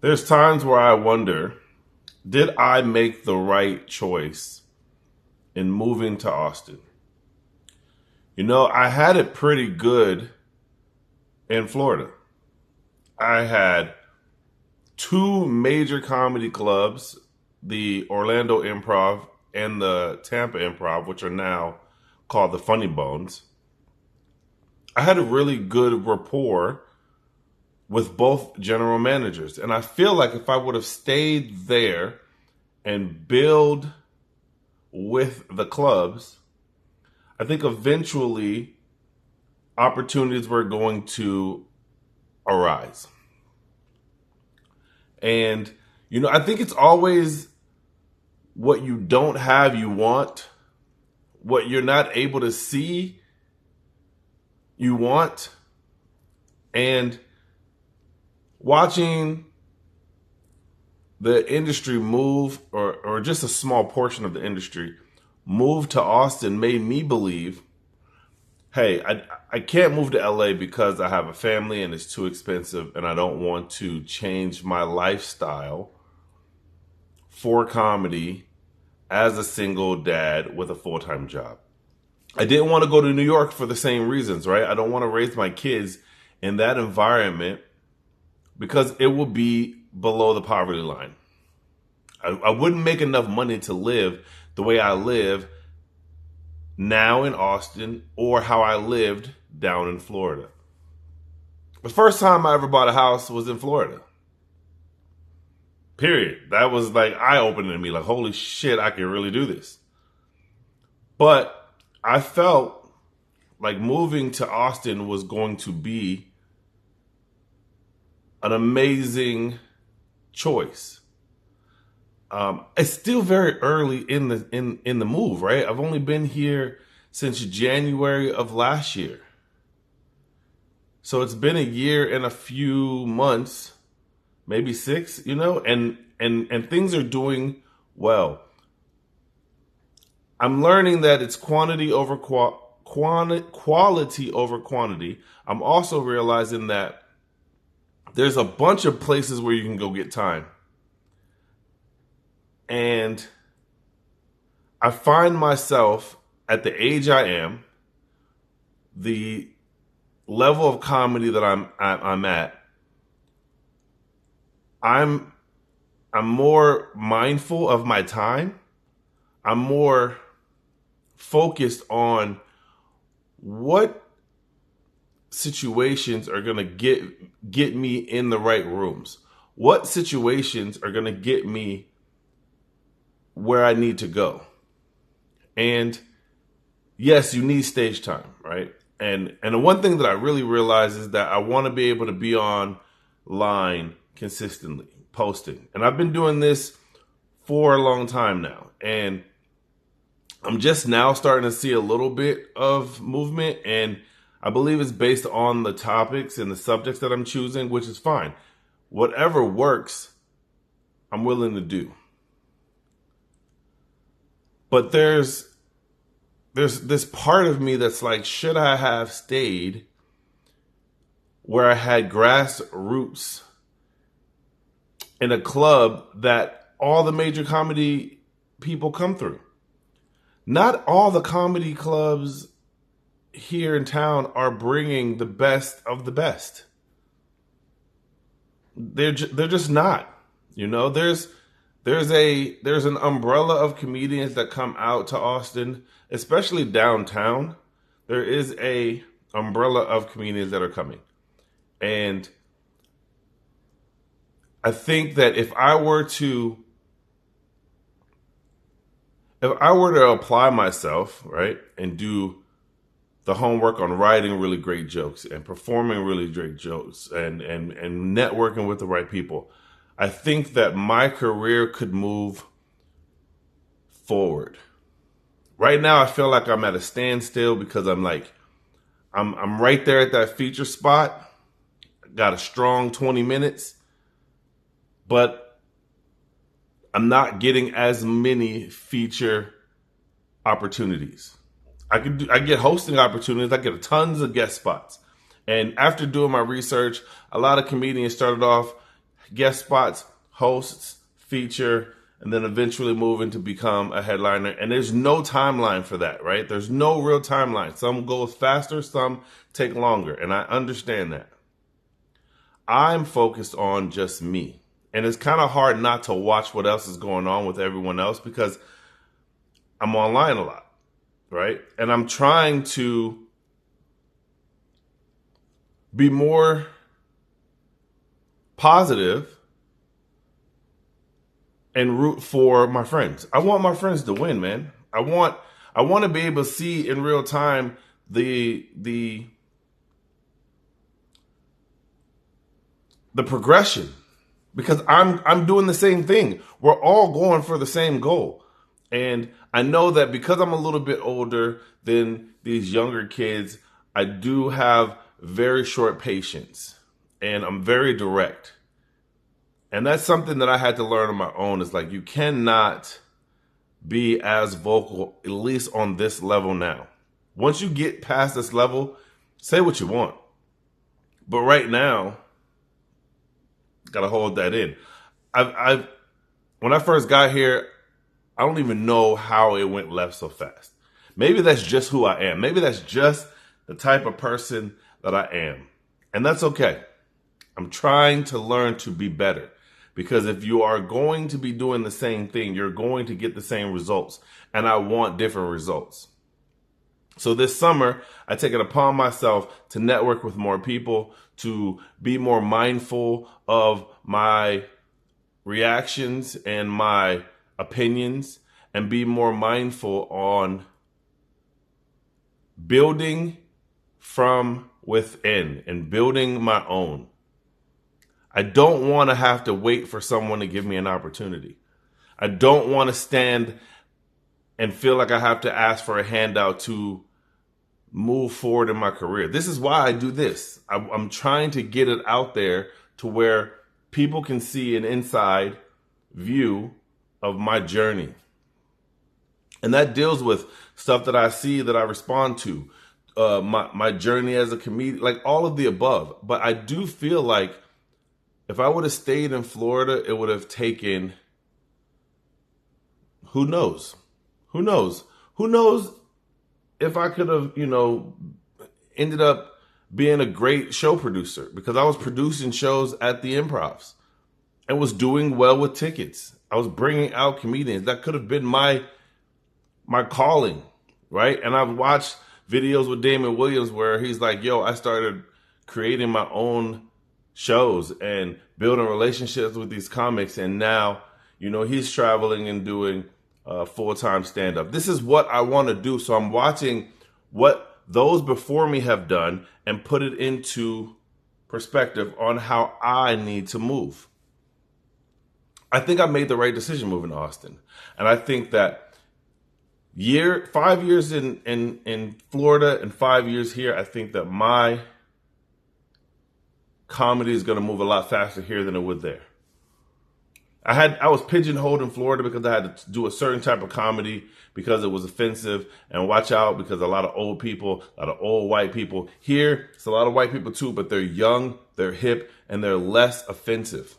There's times where I wonder, did I make the right choice in moving to Austin? I had it pretty good in Florida. I had two major comedy clubs, the Orlando Improv and the Tampa Improv, which are now called the Funny Bones. I had a really good rapport with both general managers. And I feel like if I would have stayed there and build with the clubs, I think eventually opportunities were going to arise. And, I think it's always what you don't have, you want, what you're not able to see, you want. And watching the industry move, or just a small portion of the industry move to Austin, made me believe, hey, I can't move to LA because I have a family and it's too expensive and I don't want to change my lifestyle for comedy as a single dad with a full-time job. I didn't want to go to New York for the same reasons, right? I don't want to raise my kids in that environment because it will be below the poverty line. I wouldn't make enough money to live the way I live now in Austin or how I lived down in Florida. The first time I ever bought a house was in Florida. Period. That was like eye-opening to me. Like, holy shit, I can really do this. But I felt like moving to Austin was going to be an amazing choice. It's still very early in the move, right? I've only been here since January of last year. So it's been a year and a few months, maybe 6, and things are doing well. I'm learning that it's quality over quantity. I'm also realizing that there's a bunch of places where you can go get time. And I find myself at the age I am, the level of comedy that I'm at, I'm more mindful of my time. I'm more focused on what situations are going to get me in the right rooms. What situations are going to get me where I need to go. And yes, you need stage time, right? And the one thing that I really realize is that I want to be able to be online consistently, posting. And I've been doing this for a long time now. And I'm just now starting to see a little bit of movement. And I believe it's based on the topics and the subjects that I'm choosing, which is fine. Whatever works, I'm willing to do. But there's this part of me that's like, should I have stayed where I had grassroots in a club that all the major comedy people come through? Not all the comedy clubs here in town are bringing the best of the best. They're just not. There's an umbrella of comedians that come out to Austin, especially downtown. There is a umbrella of comedians that are coming. And I think that if I were to apply myself, right, and do the homework on writing really great jokes and performing really great jokes and networking with the right people, I think that my career could move forward. Right now, I feel like I'm at a standstill because I'm right there at that feature spot. Got a strong 20 minutes, but I'm not getting as many feature opportunities. I get hosting opportunities. I get tons of guest spots. And after doing my research, a lot of comedians started off guest spots, hosts, feature, and then eventually moving to become a headliner. And there's no timeline for that, right? There's no real timeline. Some go faster, some take longer. And I understand that. I'm focused on just me. And it's kind of hard not to watch what else is going on with everyone else because I'm online a lot, right? And I'm trying to be more positive and root for my friends. I want my friends to win, man. I want to be able to see in real time the progression, because I'm doing the same thing. We're all going for the same goal. And I know that because I'm a little bit older than these younger kids, I do have very short patience and I'm very direct. And that's something that I had to learn on my own. Is like, you cannot be as vocal, at least on this level now. Once you get past this level, say what you want. But right now, gotta hold that in. When I first got here, I don't even know how it went left so fast. Maybe that's just who I am. Maybe that's just the type of person that I am. And that's okay. I'm trying to learn to be better. Because if you are going to be doing the same thing, you're going to get the same results. And I want different results. So this summer, I take it upon myself to network with more people, to be more mindful of my reactions and my opinions, and be more mindful on building from within and building my own. I don't want to have to wait for someone to give me an opportunity. I don't want to stand and feel like I have to ask for a handout to move forward in my career. This is why I do this. I'm trying to get it out there to where people can see an inside view of my journey. And that deals with stuff that I see, that I respond to, my journey as a comedian, like all of the above. But I do feel like if I would have stayed in Florida, it would have taken, who knows if I could have, ended up being a great show producer, because I was producing shows at the Improvs and was doing well with tickets. I was bringing out comedians. That could have been my calling, right? And I've watched videos with Damon Williams where he's like, yo, I started creating my own shows and building relationships with these comics. And now, he's traveling and doing full-time stand-up. This is what I want to do. So I'm watching what those before me have done and put it into perspective on how I need to move. I think I made the right decision moving to Austin. And I think that 5 years in Florida and 5 years here, I think that my comedy is going to move a lot faster here than it would there. I was pigeonholed in Florida because I had to do a certain type of comedy because it was offensive, and watch out because a lot of old people, a lot of old white people. Here, it's a lot of white people too, but they're young, they're hip, and they're less offensive.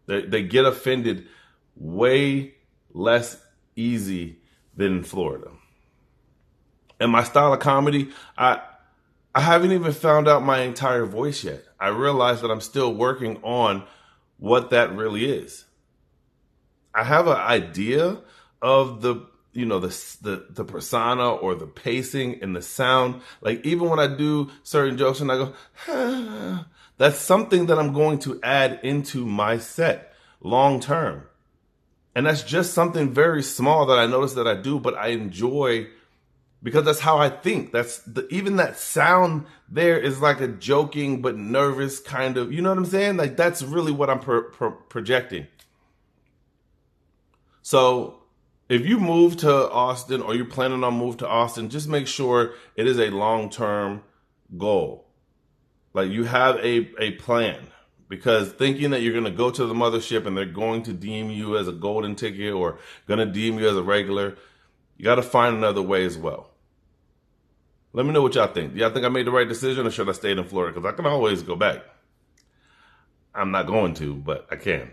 They get offended way less easy than in Florida. And my style of comedy, I haven't even found out my entire voice yet. I realize that I'm still working on what that really is. I have an idea of the persona or the pacing and the sound. Like even when I do certain jokes and I go, that's something that I'm going to add into my set long term. And that's just something very small that I notice that I do, but I enjoy because that's how I think. Even that sound there is like a joking but nervous kind of, you know what I'm saying? Like that's really what I'm projecting. So if you move to Austin or you're planning on moving to Austin, just make sure it is a long-term goal. Like you have a plan, because thinking that you're going to go to the mothership and they're going to deem you as a golden ticket or going to deem you as a regular, you got to find another way as well. Let me know what y'all think. Do y'all think I made the right decision, or should I stay in Florida? Because I can always go back. I'm not going to, but I can.